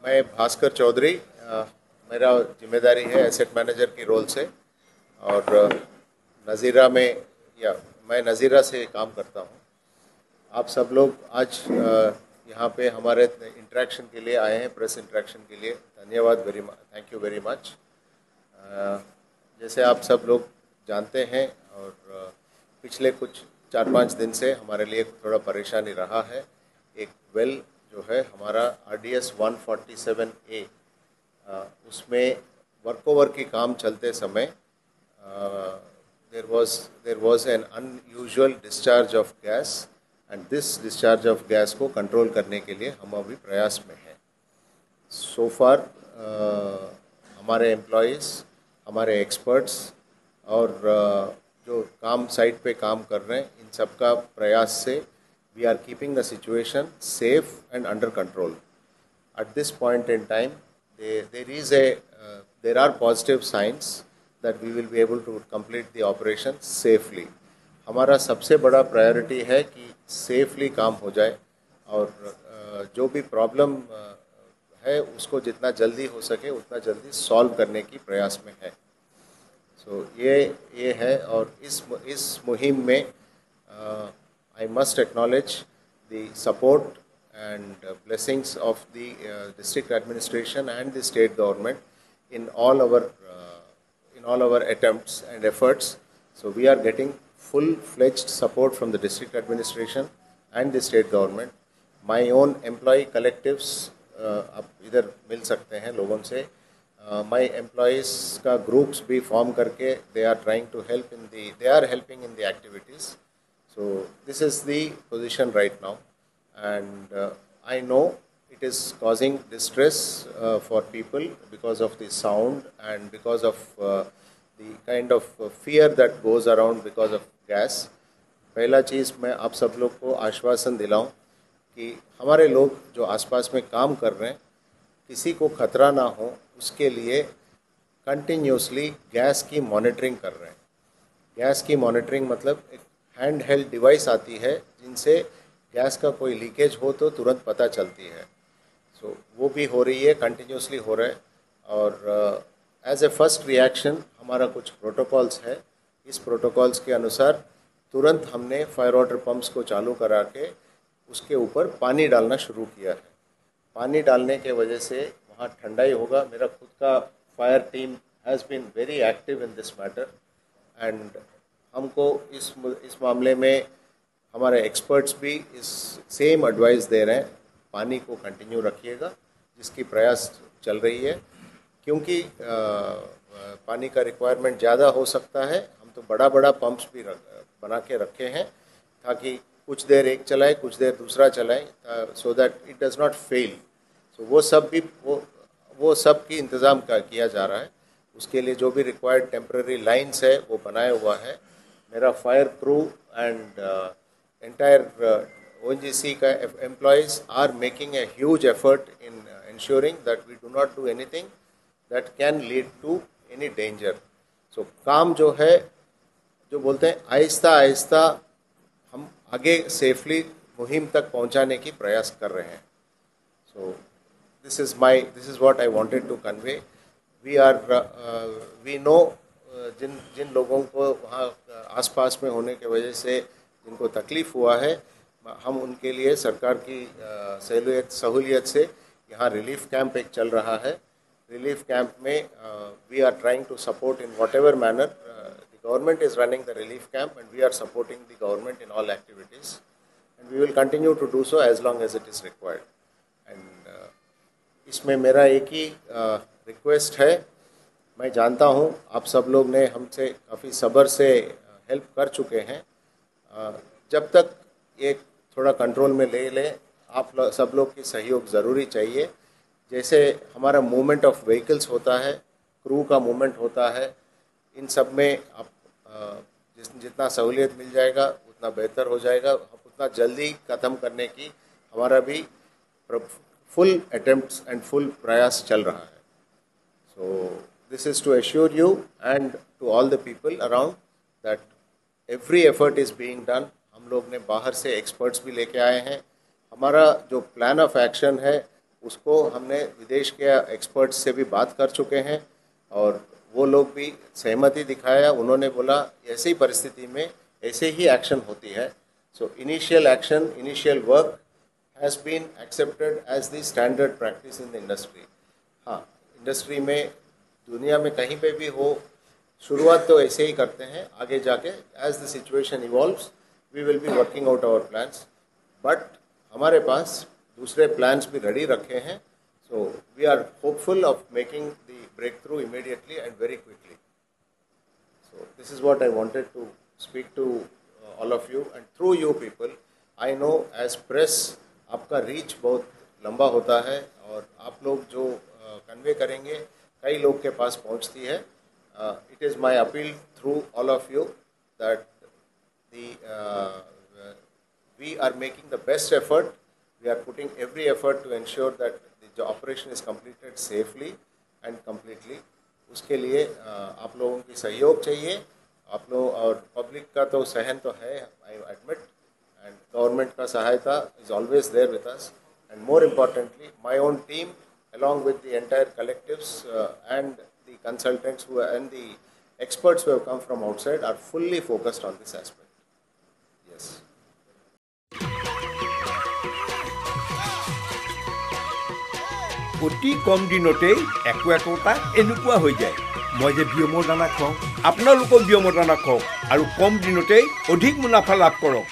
मैं भास्कर चौधरी, मेरा जिम्मेदारी है एसेट मैनेजर की रोल से। और नज़ीरा में, या मैं नज़ीरा से काम करता हूँ। आप सब लोग आज यहाँ पे हमारे इंटरेक्शन के लिए आए हैं, प्रेस इंटरेक्शन के लिए। धन्यवाद, very much, thank you very much. जैसे आप सब लोग जानते हैं, और पिछले कुछ 4-5 दिन से हमारे लिए थोड़ा परेशानी रहा है। एक वेल जो है हमारा RDS 147A, उसमें वर्कओवर की काम चलते समय there was an unusual discharge of gas, and this discharge of gas को कंट्रोल करने के लिए हम अभी प्रयास में हैं। सो फार हमारे एम्प्लॉयज़, हमारे एक्सपर्ट्स और जो काम साइट पे काम कर रहे हैं, इन सब का प्रयास से we are keeping the situation safe and under control. At this point in time, there are positive signs that we will be able to complete the operation safely. हमारा सबसे बड़ा प्रायोरिटी है कि सेफली काम हो जाए, और जो भी प्रॉब्लम है उसको जितना जल्दी हो सके उतना जल्दी सॉल्व करने की प्रयास में है। ये है। और इस मुहिम में I must acknowledge the support and blessings of the district administration and the state government in all our attempts and efforts. So we are getting full-fledged support from the district administration and the state government. My own employee collectives आप इधर मिल सकते हैं लोगों से। My employees का groups भी form करके they are helping in the activities. So this is the position right now, and I know it is causing distress for people because of the sound and because of the kind of fear that goes around because of gas. पहला चीज़ मैं आप सब लोग को आश्वासन दिलाऊं कि हमारे लोग जो आसपास में काम कर रहे हैं, किसी को खतरा ना हो उसके लिए कंटिन्यूसली गैस की मॉनिटरिंग कर रहे हैं। गैस की मॉनिटरिंग मतलब एक हैंड हेल्ड डिवाइस आती है जिनसे गैस का कोई लीकेज हो तो तुरंत पता चलती है। सो वो भी हो रही है, कंटिन्यूसली हो रहा है। और एज ए फर्स्ट रिएक्शन हमारा कुछ प्रोटोकॉल्स है। इस प्रोटोकॉल्स के अनुसार तुरंत हमने फायर वाटर पंप्स को चालू करा के उसके ऊपर पानी डालना शुरू किया है। पानी डालने के वजह से वहाँ ठंडाई होगा। मेरा खुद का fire team has been very active in this matter, and हमको इस मामले में हमारे एक्सपर्ट्स भी इस सेम एडवाइस दे रहे हैं, पानी को कंटिन्यू रखिएगा, जिसकी प्रयास चल रही है। क्योंकि पानी का रिक्वायरमेंट ज़्यादा हो सकता है, हम तो बड़ा पंप्स भी बना के रखे हैं ताकि कुछ देर एक चलाए, कुछ देर दूसरा चलाए, so that it does not fail. So वो सब की इंतज़ाम किया जा रहा है। उसके लिए जो भी रिक्वायर्ड टेम्पररी लाइन्स है वो बनाया हुआ है। मेरा fire crew and entire ONGC का employees are making a huge effort in ensuring that we do not do anything that can lead to any danger. So काम जो है, जो बोलते हैं आहिस्ता आहिस्ता हम आगे सेफली मुहिम तक पहुंचाने की प्रयास कर रहे हैं। So this is what I wanted to convey. We know जिन लोगों को वहाँ आसपास में होने के वजह से जिनको तकलीफ़ हुआ है, हम उनके लिए सरकार की सहूलियत से यहाँ रिलीफ कैंप एक चल रहा है। रिलीफ कैंप में we are trying to support in whatever manner. The government is running the relief camp and we are supporting the government in all activities, and we will continue to do so as long as it is required. And इसमें मेरा एक ही request है। मैं जानता हूँ आप सब लोग ने हमसे काफ़ी सब्र से हेल्प कर चुके हैं। जब तक ये थोड़ा कंट्रोल में ले लें, आप सब लोग की सहयोग ज़रूरी चाहिए। जैसे हमारा मूवमेंट ऑफ व्हीकल्स होता है, क्रू का मूवमेंट होता है, इन सब में आप जितना सहूलियत मिल जाएगा उतना बेहतर हो जाएगा। हम उतना जल्दी ख़त्म करने की हमारा भी फुल अटेम्प्ट्स एंड फुल प्रयास चल रहा है। So this is to assure you and to all the people around that every effort is being done. हम लोग ने बाहर से एक्सपर्ट्स भी लेके आए हैं। हमारा जो प्लान ऑफ एक्शन है उसको हमने विदेश के एक्सपर्ट्स से भी बात कर चुके हैं और वो लोग भी सहमति दिखाया। उन्होंने बोला ऐसी परिस्थिति में ऐसे ही एक्शन होती है। So initial action, initial work has been accepted as the standard practice in the industry. हाँ, इंडस्ट्री में दुनिया में कहीं पे भी हो, शुरुआत तो ऐसे ही करते हैं, आगे जाके as the situation evolves we will be working out our plans. But हमारे पास दूसरे प्लान्स भी रेडी रखे हैं। So we are hopeful of making the breakthrough immediately and very quickly. So this is what I wanted to speak to all of you, and through you people, I know as press आपका reach बहुत लंबा होता है और आप लोग जो convey करेंगे कई लोग के पास पहुंचती है। It is my appeal through all of you that we are making the best effort. We are putting every effort to ensure that the operation is completed safely and completely. उसके लिए आप लोगों की सहयोग चाहिए। आप लोग और पब्लिक का तो सहन तो है, आई एडमिट, एंड गवर्नमेंट का सहायता is always there with us, and more importantly my own team along with the entire collectives and the consultants and the experts who have come from outside are fully focused on this aspect. Yes. অতি কম দিনতেই একোটা এনেকুৱা হৈ যায়। মই যে বিয়মৰ দানা খাওঁ, আপোনালোকেও বিয়মৰ দানা খাওক আৰু কম দিনতেই অধিক মুনাফা লাভ কৰক।